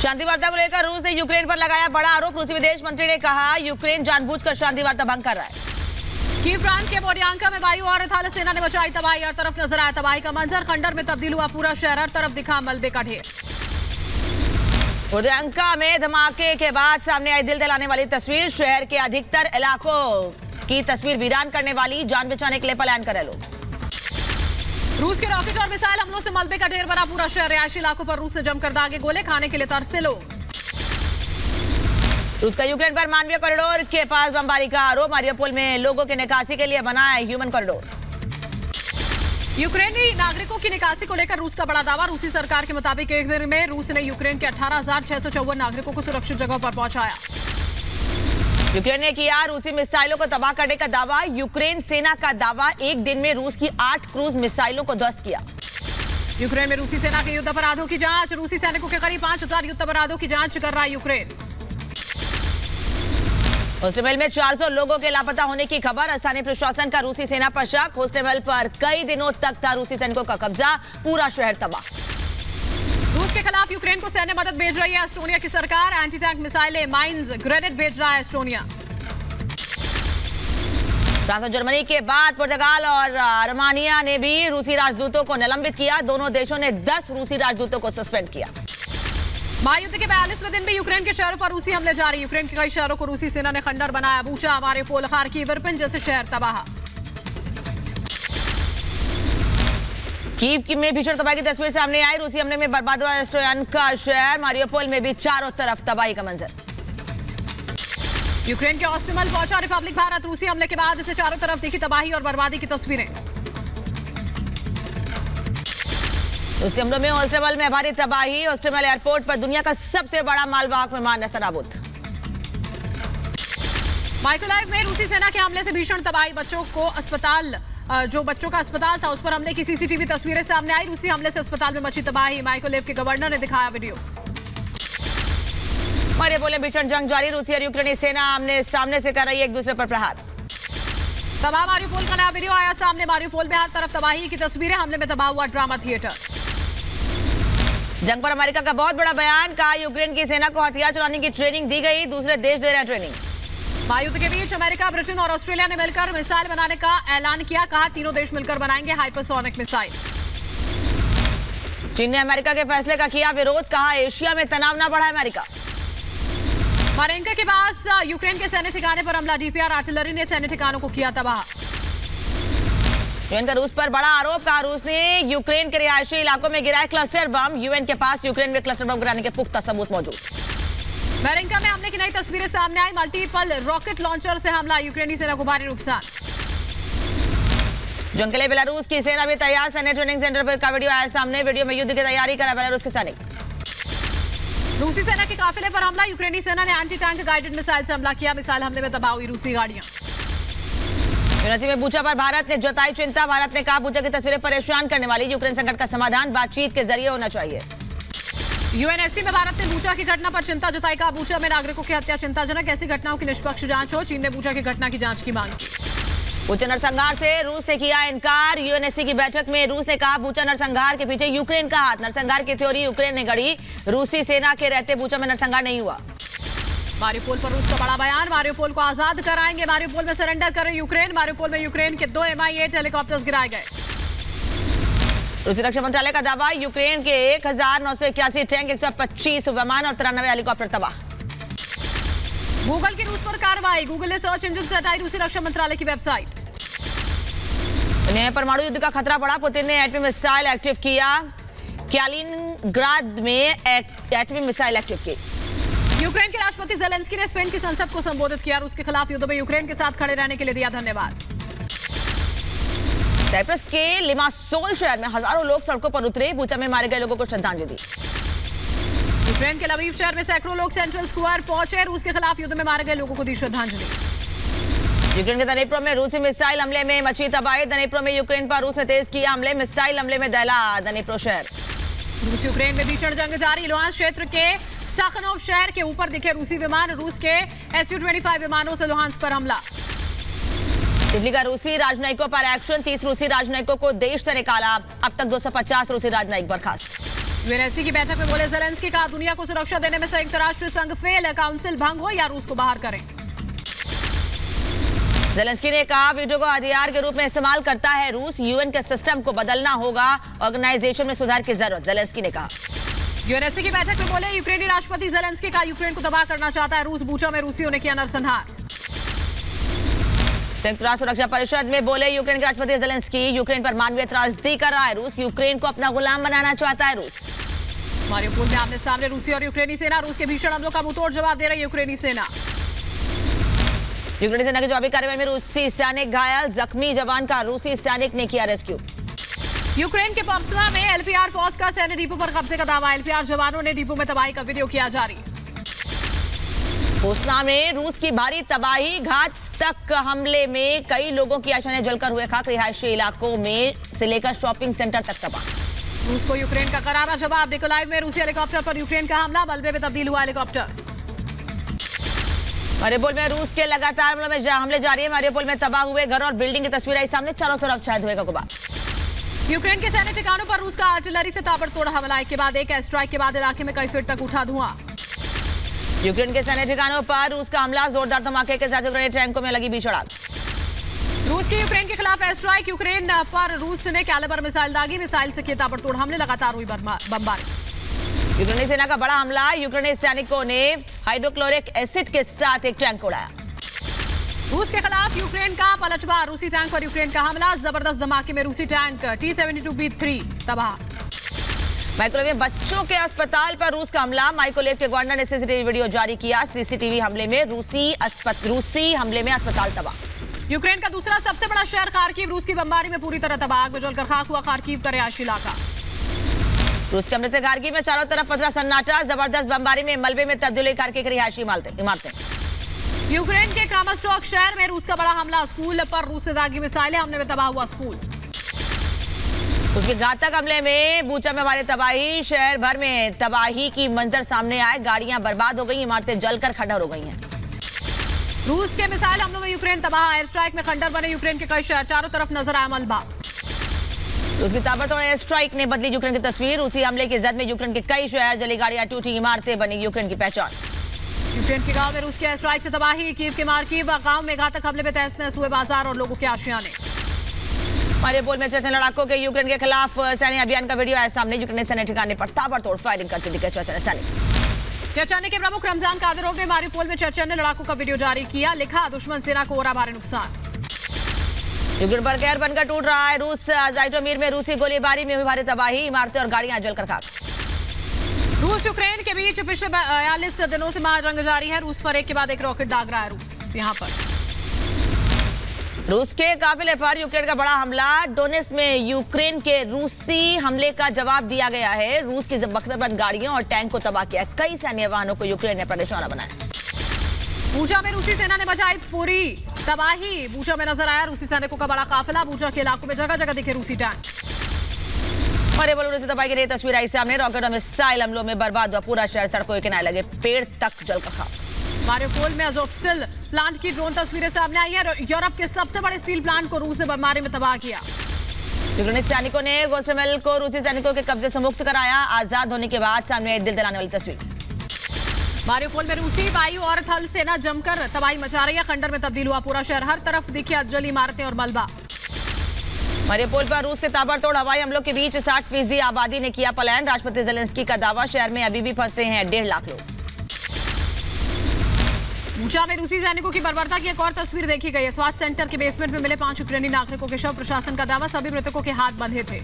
शांति वार्ता को लेकर रूस ने यूक्रेन पर लगाया बड़ा आरोप। रूसी विदेश मंत्री ने कहा यूक्रेन जानबूझकर शांति वार्ता भंग कर रहा है। कीव प्रांत के बोडियांका में वायु और थल सेना ने मचाई तबाही। हर तरफ नजर आया तबाही का मंजर। खंडर में तब्दील हुआ पूरा शहर। हर तरफ दिखा मलबे का ढेर। बोडियांका में धमाके के बाद सामने आई दिल दहलाने वाली तस्वीर। शहर के अधिकतर इलाकों की तस्वीर वीरान करने वाली। जान बचाने के लिए पलायन कर रहे लोग। रूस के रॉकेट और मिसाइल हमलों से मलबे का ढेर बना पूरा शहर। रिहायशी इलाकों पर रूस ने जमकर दागे गोले। खाने के लिए तरसे लोग। रूस का यूक्रेन पर मानवीय कॉरिडोर के पास बमबारी का आरोप। मारियोपोल में लोगों के निकासी के लिए बना है ह्यूमन कॉरिडोर। यूक्रेनी नागरिकों की निकासी को लेकर रूस का बड़ा दावा। रूसी सरकार के मुताबिक एक दिन में रूस ने यूक्रेन के 18,654 नागरिकों को सुरक्षित जगहों पर पहुंचाया। यूक्रेन ने किया रूसी मिसाइलों को तबाह करने का दावा। यूक्रेन सेना का दावा, एक दिन में रूस की 8 क्रूज मिसाइलों को ध्वस्त किया। यूक्रेन में रूसी सेना के युद्ध अपराधों की जांच। रूसी सैनिकों के करीब 5,000 युद्ध अपराधों की जांच कर रहा है यूक्रेन। होस्टेमल में 400 लोगों के लापता होने की खबर। स्थानीय प्रशासन का रूसी सेना पर शक। होस्टेमल पर कई दिनों तक था रूसी सैनिकों का कब्जा। पूरा शहर तबाह। रूस के खिलाफ यूक्रेन को सैन्य मदद भेज रही है एस्टोनिया की सरकार। एंटी टैंक मिसाइलें, माइंस, ग्रेनेड भेज रहा है एस्टोनिया। फ्रांस और जर्मनी के बाद पुर्तगाल और रोमानिया ने भी रूसी राजदूतों को निलंबित किया। दोनों देशों ने 10 रूसी राजदूतों को सस्पेंड किया। महायुद्ध के 42वें दिन भी यूक्रेन के शहरों पर रूसी हमले जारी। यूक्रेन के कई शहरों को रूसी सेना ने खंडर बनाया। बूचा, मारियोपोल, खार्किव, इरपिन जैसे शहर तबाह। कीव में भीषण तबाही की तस्वीर सामने आई। रूसी हमले में बर्बाद हुआ एस्टोनिया का शहर। मारियोपोल में भी चारों तरफ तबाही का मंजर। यूक्रेन के होस्टेमल पहुंचा रिपब्लिक भारत। रूसी हमले के बाद इसे चारों तरफ दिखी तबाही और बर्बादी की तस्वीरें। रूसी हमलों में होस्टेमल में भारी तबाही। होस्टेमल एयरपोर्ट पर दुनिया का सबसे बड़ा मालवाहक विमान नस्तनाबूद। माइकोलाइव में रूसी सेना के हमले से भीषण तबाही। बच्चों का अस्पताल था उस पर हमले की सीसीटीवी तस्वीरें सामने आई। रूसी हमले से अस्पताल में मची तबाही। माइकोलाइव के गवर्नर ने दिखाया वीडियो। मारियोपोल में भीषण जंग जारी। रूसी और यूक्रेनी सेना आमने सामने से कर रही है एक दूसरे पर प्रहार। तबाह मारियोपोल का नया वीडियो आया सामने। मारियोपोल में हर तरफ तबाही की तस्वीरें। हमले में तबाह हुआ ड्रामा थिएटर। जंग पर अमेरिका का बहुत बड़ा बयान। कहा यूक्रेन की सेना को हथियार चलाने की ट्रेनिंग दी गई। दूसरे देश दे रहे हैं ट्रेनिंग। महायुद्ध के बीच अमेरिका, ब्रिटेन और ऑस्ट्रेलिया ने मिलकर मिसाइल बनाने का ऐलान किया। कहा तीनों देश मिलकर बनाएंगे हाइपरसोनिक मिसाइल। चीन ने अमेरिका के फैसले का किया विरोध। कहा एशिया में तनाव न बढ़ाए अमेरिका। मारेंका के पास यूक्रेन के सैन्य ठिकाने पर हमला। डीपीआर आर्टिलरी ने सैन्य ठिकानों को किया तबाह। यूएन का रूस पर बड़ा आरोप। कहा रूस ने यूक्रेन के रिहायशी इलाकों में गिराए क्लस्टर बम। यूएन के पास यूक्रेन में क्लस्टर बम गिराने के पुख्ता सबूत मौजूद। मारेंका में हमले की नई तस्वीरें सामने आई। मल्टीपल रॉकेट लॉन्चर से हमला। यूक्रेनी सेना को भारी नुकसान। जंग के लिए बेलारूस की सेना भी तैयार। सैन्य ट्रेनिंग सेंटर पर का वीडियो आया सामने। वीडियो में युद्ध की तैयारी करा बेलारूस के सैनिक। रूसी सेना के काफिले पर हमला। यूक्रेनी सेना ने एंटी टैंक गाइडेड मिसाइल से हमला किया। मिसाइल हमले में तबाह हुई रूसी गाड़ियां। यूएनएससी में बूचा पर भारत ने जताई चिंता। भारत ने कहा बूचा की तस्वीरें परेशान करने वाली। यूक्रेन संकट का समाधान बातचीत के जरिए होना चाहिए। यूएनएससी में भारत ने बूचा की घटना पर चिंता जताई। कहा बूचा में नागरिकों की हत्या चिंताजनक। ऐसी घटनाओं की निष्पक्ष जांच हो। चीन ने बूचा की घटना की जांच की मांग की। बूचा नरसंहार से रूस ने किया इनकार। यूएनएससी की बैठक में रूस ने कहा बूचा नरसंहार के पीछे यूक्रेन का हाथ। नरसंहार की थ्योरी यूक्रेन ने गढ़ी। रूसी सेना के रहते बूचा में नरसंहार नहीं हुआ। मारियोपोल पर रूस का बड़ा बयान। मारियोपोल को आजाद कराएंगे। मारियोपोल में सरेंडर करे यूक्रेन। मारियोपोल में यूक्रेन के 2 Mi-8 हेलीकॉप्टर्स गिराए गए। रूसी रक्षा मंत्रालय का दावा यूक्रेन के 1981 टैंक, 125 विमान और 93 हेलीकॉप्टर तबाह। गूगल की रूस पर कार्रवाई। गूगल ने सर्च इंजन से हटाई रूसी रक्षा मंत्रालय की वेबसाइट। परमाणु युद्ध का खतरा बढ़ा। पुतिन ने एटमी मिसाइल एक्टिव किया। कैलिनग्राद में एटमी मिसाइल एक्टिव की। यूक्रेन के राष्ट्रपति ज़ेलेंस्की ने स्पेन की संसद को संबोधित किया। रूस के खिलाफ युद्ध में यूक्रेन के साथ खड़े रहने के लिए दिया धन्यवाद। साइप्रस के लिमासोल शहर में हजारों लोग सड़कों पर उतरे। बूचा में मारे गए लोगों को श्रद्धांजलि दी। यूक्रेन के लवीव शहर में सैकड़ों लोग सेंट्रल स्क्वायर पहुंचे। रूस के खिलाफ युद्ध में मारे गए लोगों को दी श्रद्धांजलि। यूक्रेन के दनेप्रो में रूसी मिसाइल हमले में मची तबाही। दनेप्रो में यूक्रेन पर रूस ने तेज किया हमले। मिसाइल हमले में दहला दनेप्रो शहर। रूस यूक्रेन में भीषण जंग जारी। लुहांस्क क्षेत्र के स्टाखनोव शहर के ऊपर दिखे रूसी विमान। रूस के Su-25 विमानों से लुहांस्क पर हमला। इटली का रूसी राजनयिकों पर एक्शन। 30 रूसी राजनयिकों को देश से निकाला। अब तक 250 रूसी राजनयिक बर्खास्त। यूएनएससी की बैठक में बोले ज़ेलेंस्की, कहा दुनिया को सुरक्षा देने में संयुक्त राष्ट्र संघ फेल, काउंसिल भंग हो या रूस को बाहर करें। ज़ेलेंस्की ने कहा वीटो को हथियार के रूप में इस्तेमाल करता है रूस, यूएन के सिस्टम को बदलना होगा, ऑर्गेनाइजेशन में सुधार की जरूरत, ज़ेलेंस्की ने कहा। यूएनएससी की बैठक में बोले यूक्रेनी राष्ट्रपति ज़ेलेंस्की, का यूक्रेन को तबाह करना चाहता है रूस, बूचा में रूसियों ने किया नरसंहार। संयुक्त राष्ट्र सुरक्षा परिषद में बोले यूक्रेन के राष्ट्रपति ज़ेलेंस्की, यूक्रेन पर मानवीय त्रासदी कर रहा है रूस, यूक्रेन को अपना गुलाम बनाना चाहता है रूस। मारियोपोल में आमने सामने रूसी और यूक्रेनी सेना, रूस के भीषण हमलों का मुंहतोड़ जवाब दे रही यूक्रेनी सेना। यूक्रेनी सेना की जवाबी कार्रवाई में रूसी सैनिक घायल, जख्मी जवान का रूसी सैनिक ने किया रेस्क्यू। यूक्रेन के पॉप्सना में एलपीआर फोर्स का सैन्य डिपो पर कब्जे का दावा, एलपीआर जवानों ने डिपो में तबाही का वीडियो किया जारी। पोस्ना में रूस की भारी तबाही, घातक हमले में कई लोगों की आशाएं जलकर हुए खाक, रिहायशी इलाकों में से लेकर शॉपिंग सेंटर तक तबाह। रूस को यूक्रेन का करारा जवाब, निकोलाइव में रूसी हेलीकॉप्टर पर यूक्रेन का हमला, मलबे में तब्दील हुआ हेलीकॉप्टर। मारियोपोल में रूस के लगातार हमले जारी है, मारियोपोल में तबाह हुए घर और बिल्डिंग की तस्वीर आई सामने, चारों तरफ छाया धुएं का गुबार। यूक्रेन के सैन्य ठिकानों पर रूस का आर्टिलरी से ताबड़तोड़ हमला, एक के बाद एक एयर स्ट्राइक के बाद इलाके में कई फीट तक उठा धुआं। यूक्रेन के सैन्य ठिकानों पर रूस का हमला, जोरदार धमाके के साथ यूक्रेनी टैंकों में लगी भीषण आग। रूस की यूक्रेन के खिलाफ एयर स्ट्राइक, यूक्रेन पर रूस ने कैलिबर मिसाइल दागी, मिसाइल से किए ताबड़तोड़ हमले, लगातार हुई बमबारी। यूक्रेनी सेना का बड़ा हमला, यूक्रेनी सैनिकों ने हाइड्रोक्लोरिक एसिड के साथ एक टैंक उड़ाया। रूस के खिलाफ यूक्रेन का पलटवार, रूसी टैंक पर यूक्रेन का हमला, जबरदस्त धमाके में रूसी टैंक T-72B3 तबाह। माइक्रोवेव बच्चों के अस्पताल पर रूस का हमला, माइक्रोवेव के गवर्नर ने सीसीटीवी वीडियो जारी किया, सीसीटीवी हमले में रूसी हमले में अस्पताल तबाह। यूक्रेन का दूसरा सबसे बड़ा शहर खार्किव, रूस की बमबारी में पूरी तरह तबाह, आग में जलकर खाक हुआ खार्किव का रिहायशी इलाका। रूस के हमले से खार्किव में चारों तरफ पसरा सन्नाटा, जबरदस्त बमबारी में मलबे में तब्दील हुई खार्किव की रिहायशी इमारतें। यूक्रेन के क्रामास्टोक शहर में रूस का बड़ा हमला, स्कूल पर रूस ने दागी मिसाइलें, हमले में तबाह हुआ स्कूल। उसके घातक हमले में बूचा में हमारी तबाही, शहर भर में तबाही की मंजर सामने आए, गाड़ियां बर्बाद हो गई, इमारतें जलकर खंडर हो गई हैं। रूस के मिसाइल हमलों में यूक्रेन तबाह, एयर स्ट्राइक में खंडर बने यूक्रेन के कई शहर, चारों तरफ नजर आया मलबा। उसकी ताबड़तोड़ एयर स्ट्राइक ने बदली यूक्रेन की तस्वीर, उसी हमले की जद में यूक्रेन के कई शहर जली, गाड़ियां टूटी, इमारतें बनी यूक्रेन की पहचान। यूक्रेन के गांव में रूस के एयर स्ट्राइक से तबाही, कीव के मार्किव गांव में घातक हमले में तहस नहस हुए बाजार और लोगों के आशियाने। मारियोपोल में चेचन लड़ाकों के यूक्रेन के खिलाफ सैन्य अभियान का वीडियो आया सामने, यूक्रेन सैन्य ठिकाने पर ताबड़तोड़ फायरिंग करते दिखे चेचन सैनिक। चेचन्य के प्रमुख रमजान कादिरोव ने मारियोपोल में चेचन्य लड़ाकों का वीडियो जारी किया, लिखा दुश्मन सेना को हो रहा भारी नुकसान। यूक्रेन पर कहर बनकर टूट रहा है रूस, जाइटोमीर में रूसी गोलीबारी में हुई भारी तबाही, इमारतें और गाड़ियां जलकर खाक। रूस यूक्रेन के बीच पिछले 42 दिनों से महाजंग जारी है, रूस पर एक के बाद एक रॉकेट दाग रहा है रूस। यहाँ पर रूस के काफिले पर यूक्रेन का बड़ा हमला, डोनेट्स्क में यूक्रेन के रूसी हमले का जवाब दिया गया है, रूस की बख्तरबंद गाड़ियों और टैंक को तबाह किया, कई सैन्य वाहनों को यूक्रेन ने अपना निशाना बनाया। बूचा में रूसी सेना ने मचाई पूरी तबाही, बूचा में नजर आया रूसी सैनिकों का बड़ा काफिला, बूचा के इलाकों में जगह जगह दिखे रूसी टैंक। मारियोपोल से तबाही की नई तस्वीर आई सामने, रॉकेट और मिसाइल हमलों में बर्बाद हुआ पूरा शहर, सड़कों के किनारे लगे पेड़ तक जलकर खाक। मारियोपोल में अज़ोवस्टल प्लांट की ड्रोन तस्वीरें सामने आई है, यूरोप के सबसे बड़े स्टील प्लांट को रूस ने बमबारी में तबाह किया। यूक्रेनी सैनिकों ने गोस्टमेल को रूसी सैनिकों के कब्जे से मुक्त कराया, आजाद होने के बाद सामने आई दिल दहलाने वाली तस्वीर। मारियोपोल में रूसी वायु और थल सेना जमकर तबाही मचा रही है, खंडर में तब्दील हुआ पूरा शहर, हर तरफ दिखी जली इमारतें और मलबा। मारियोपोल पर रूस के ताबड़तोड़ हवाई हमलों के बीच 60% आबादी ने किया पलायन, राष्ट्रपति ज़ेलेंस्की का दावा, शहर में अभी भी फंसे हैं 1.5 लाख लोग। बूचा में रूसी सैनिकों की बर्बरता की एक और तस्वीर देखी गई है, स्वास्थ्य सेंटर के बेसमेंट में मिले 5 यूक्रेनी नागरिकों के शव, प्रशासन का दावा सभी मृतकों के हाथ बंधे थे।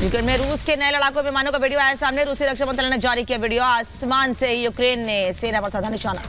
यूक्रेन में रूस के नए लड़ाकू विमानों का वीडियो आया सामने, रूसी रक्षा मंत्रालय ने जारी किया वीडियो, आसमान से यूक्रेन ने सेना पर साधा निशाना।